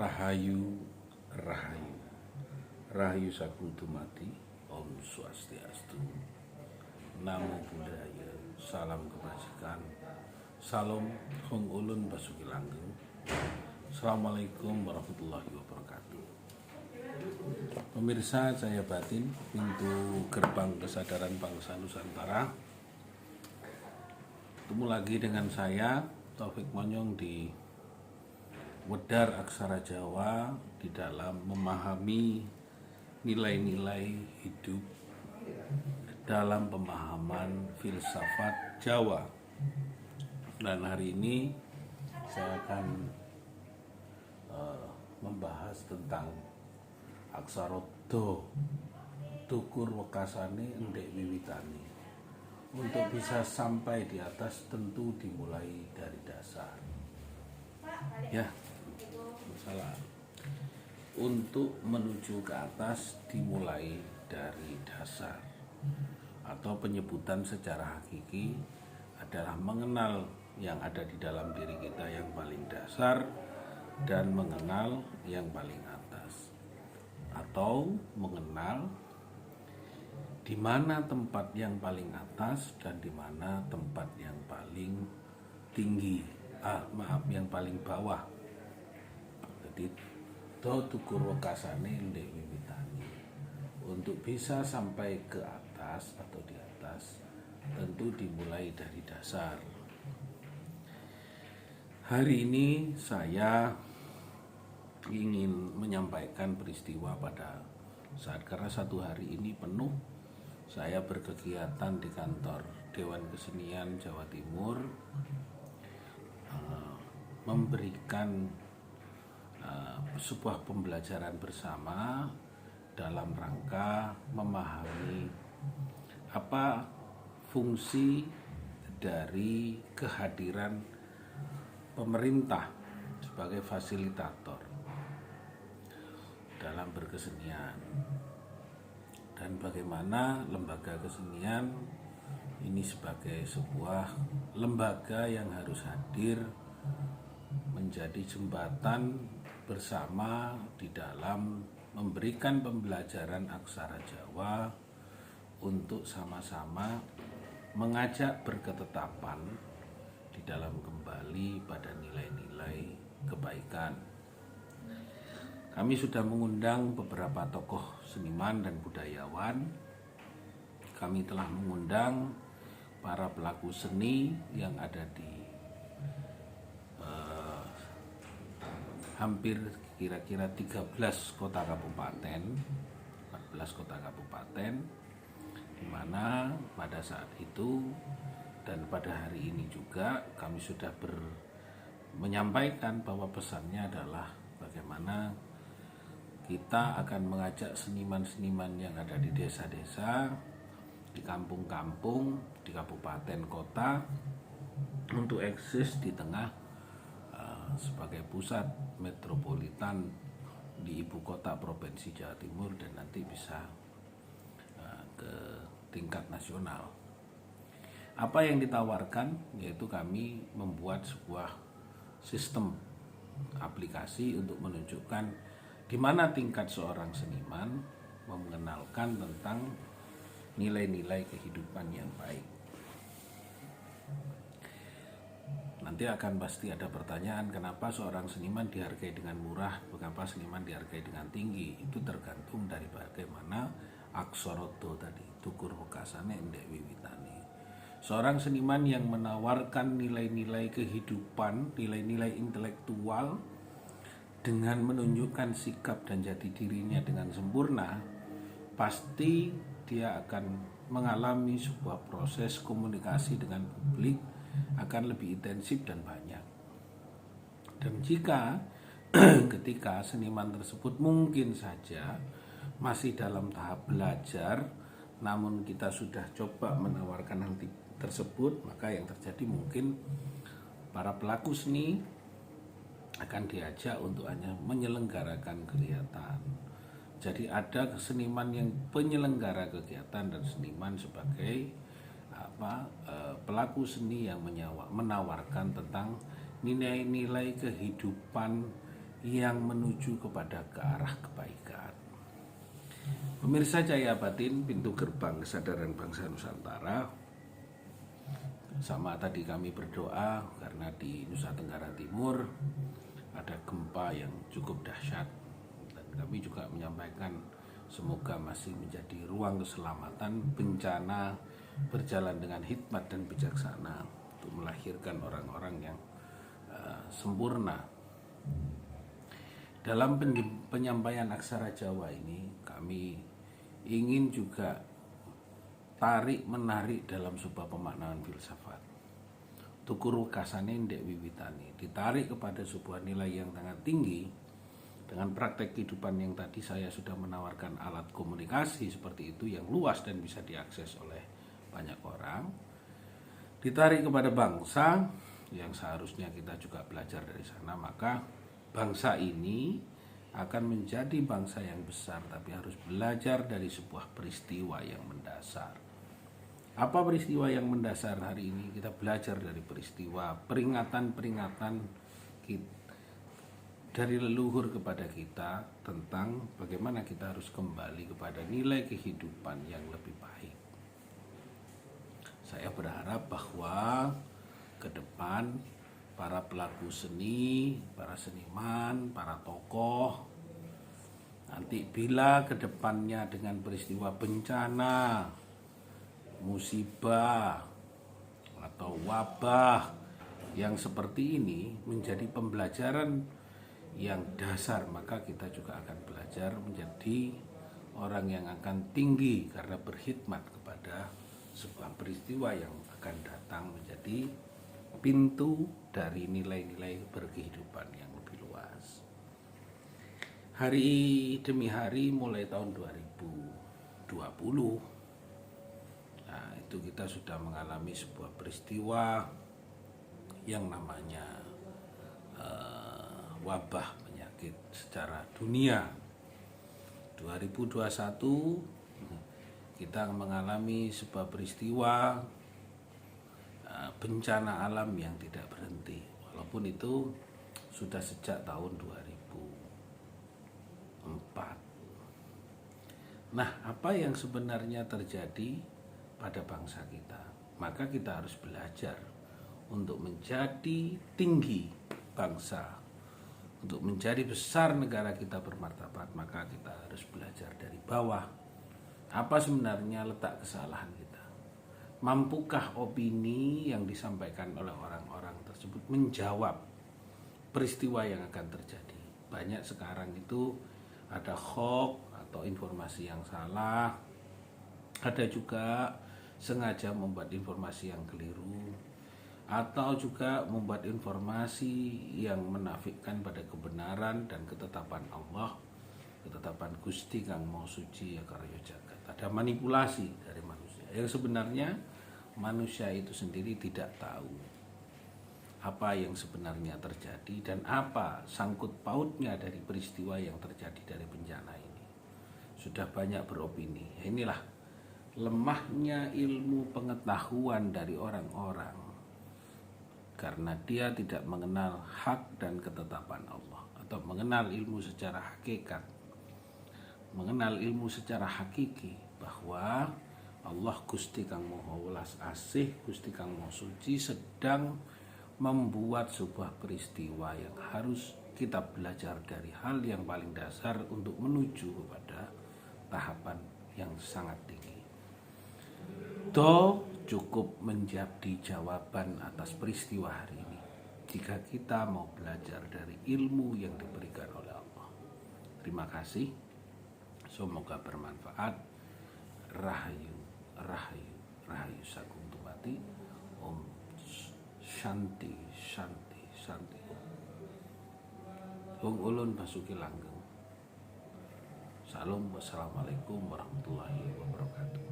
Rahayu, Rahayu, Rahayu Sagung Dumadi, Om Swastiastu, Namo Buddhaya, Salam Kebajikan, Salam Hong Ulun Basuki Langgeng. Assalamualaikum warahmatullahi wabarakatuh. Pemirsa Cahaya Batin, pintu gerbang kesadaran bangsa Nusantara. Ketemu lagi dengan saya, Taufik Monyong, di Wedar Aksara Jawa di dalam memahami nilai-nilai hidup dalam pemahaman filsafat Jawa. Dan hari ini saya akan membahas tentang aksara do, tukur wekasane endek wiwitane. Untuk bisa sampai di atas tentu dimulai dari dasar. Ya, salah. Untuk menuju ke atas dimulai dari dasar, atau penyebutan secara hakiki adalah mengenal yang ada di dalam diri kita yang paling dasar dan mengenal yang paling atas, atau mengenal di mana tempat yang paling atas dan di mana tempat yang paling tinggi, yang paling bawah. Jadi do tukur wekasane ndek wiwitane. Untuk bisa sampai ke atas atau di atas tentu dimulai dari dasar. Hari ini saya ingin menyampaikan peristiwa pada saat, karena satu hari ini penuh saya berkegiatan di kantor Dewan Kesenian Jawa Timur, memberikan sebuah pembelajaran bersama dalam rangka memahami apa fungsi dari kehadiran pemerintah sebagai fasilitator dalam berkesenian, dan bagaimana lembaga kesenian ini sebagai sebuah lembaga yang harus hadir menjadi jembatan bersama di dalam memberikan pembelajaran aksara Jawa untuk sama-sama mengajak berketetapan di dalam kembali pada nilai-nilai kebaikan. Kami sudah mengundang beberapa tokoh seniman dan budayawan. Kami telah mengundang para pelaku seni yang ada di hampir kira-kira 13 kota kabupaten, 14 kota kabupaten, di mana pada saat itu dan pada hari ini juga kami sudah menyampaikan bahwa pesannya adalah bagaimana kita akan mengajak seniman-seniman yang ada di desa-desa, di kampung-kampung, di kabupaten kota untuk eksis di tengah sebagai pusat metropolitan di ibu kota provinsi Jawa Timur, dan nanti bisa ke tingkat nasional. Apa yang ditawarkan yaitu kami membuat sebuah sistem aplikasi untuk menunjukkan di mana tingkat seorang seniman mengenalkan tentang nilai-nilai kehidupan yang baik. Nanti akan pasti ada pertanyaan, kenapa seorang seniman dihargai dengan murah, mengapa seniman dihargai dengan tinggi? Itu tergantung dari bagaimana aksara do tadi, tukur wekasane endek wiwitane. Seorang seniman yang menawarkan nilai-nilai kehidupan, nilai-nilai intelektual dengan menunjukkan sikap dan jati dirinya dengan sempurna, pasti dia akan mengalami sebuah proses komunikasi dengan publik akan lebih intensif dan banyak. Dan jika ketika seniman tersebut mungkin saja masih dalam tahap belajar, namun kita sudah coba menawarkan hal tersebut, maka yang terjadi mungkin para pelaku seni akan diajak untuk hanya menyelenggarakan kegiatan. Jadi ada seniman yang penyelenggara kegiatan dan seniman sebagai pelaku seni yang menawarkan tentang nilai-nilai kehidupan yang menuju kepada ke arah kebaikan. Pemirsa Cahaya Batin, pintu gerbang kesadaran bangsa Nusantara. Sama tadi kami berdoa karena di Nusa Tenggara Timur ada gempa yang cukup dahsyat, dan kami juga menyampaikan semoga masih menjadi ruang keselamatan, bencana berjalan dengan hikmat dan bijaksana untuk melahirkan orang-orang yang sempurna. Dalam penyampaian aksara Jawa ini kami ingin juga tarik-menarik dalam sebuah pemaknaan filsafat. Tukuru kasane ndek wiwitane, ditarik kepada sebuah nilai yang sangat tinggi. Dengan praktek kehidupan yang tadi saya sudah menawarkan alat komunikasi seperti itu yang luas dan bisa diakses oleh banyak orang. Ditarik kepada bangsa yang seharusnya kita juga belajar dari sana, maka bangsa ini akan menjadi bangsa yang besar, tapi harus belajar dari sebuah peristiwa yang mendasar. Apa peristiwa yang mendasar hari ini? Kita belajar dari peristiwa peringatan-peringatan dari leluhur kepada kita tentang bagaimana kita harus kembali kepada nilai kehidupan yang lebih baik. Saya berharap bahwa ke depan para pelaku seni, para seniman, para tokoh, nanti bila ke depannya dengan peristiwa bencana, musibah, atau wabah yang seperti ini menjadi pembelajaran yang dasar, maka kita juga akan belajar menjadi orang yang akan tinggi karena berkhidmat kepada sebuah peristiwa yang akan datang menjadi pintu dari nilai-nilai berkehidupan yang lebih luas. Hari demi hari mulai tahun 2020, nah itu kita sudah mengalami sebuah peristiwa yang namanya wabah penyakit secara dunia. 2021 kita mengalami sebuah peristiwa bencana alam yang tidak berhenti, walaupun itu sudah sejak tahun 2004. Nah, apa yang sebenarnya terjadi pada bangsa kita? Maka kita harus belajar untuk menjadi tinggi bangsa, untuk menjadi besar negara kita bermartabat, maka kita harus belajar dari bawah. Apa sebenarnya letak kesalahan kita? Mampukah opini yang disampaikan oleh orang-orang tersebut menjawab peristiwa yang akan terjadi? Banyak sekarang itu ada hoax atau informasi yang salah, ada juga sengaja membuat informasi yang keliru, atau juga membuat informasi yang menafikan pada kebenaran dan ketetapan Allah, ketetapan Gusti Kang Maha Suci Karya Jagat. Ada manipulasi dari manusia yang sebenarnya manusia itu sendiri tidak tahu apa yang sebenarnya terjadi dan apa sangkut pautnya dari peristiwa yang terjadi dari bencana ini. Sudah banyak beropini. Inilah lemahnya ilmu pengetahuan dari orang-orang, karena dia tidak mengenal hak dan ketetapan Allah, atau mengenal ilmu secara hakikat, mengenal ilmu secara hakiki bahwa Allah Gusti Kang Maha Welas Asih, Gusti Kang Maha Suci sedang membuat sebuah peristiwa yang harus kita belajar dari hal yang paling dasar untuk menuju kepada tahapan yang sangat tinggi. Do cukup menjadi jawaban atas peristiwa hari ini jika kita mau belajar dari ilmu yang diberikan oleh Allah. Terima kasih. Semoga bermanfaat. Rahayu, Rahayu, Rahayu Sagung Tumati. Om Shanti, Shanti, Shanti. Wong ulun Basuki Langgeng. Salam, wassalamualaikum warahmatullahi wabarakatuh.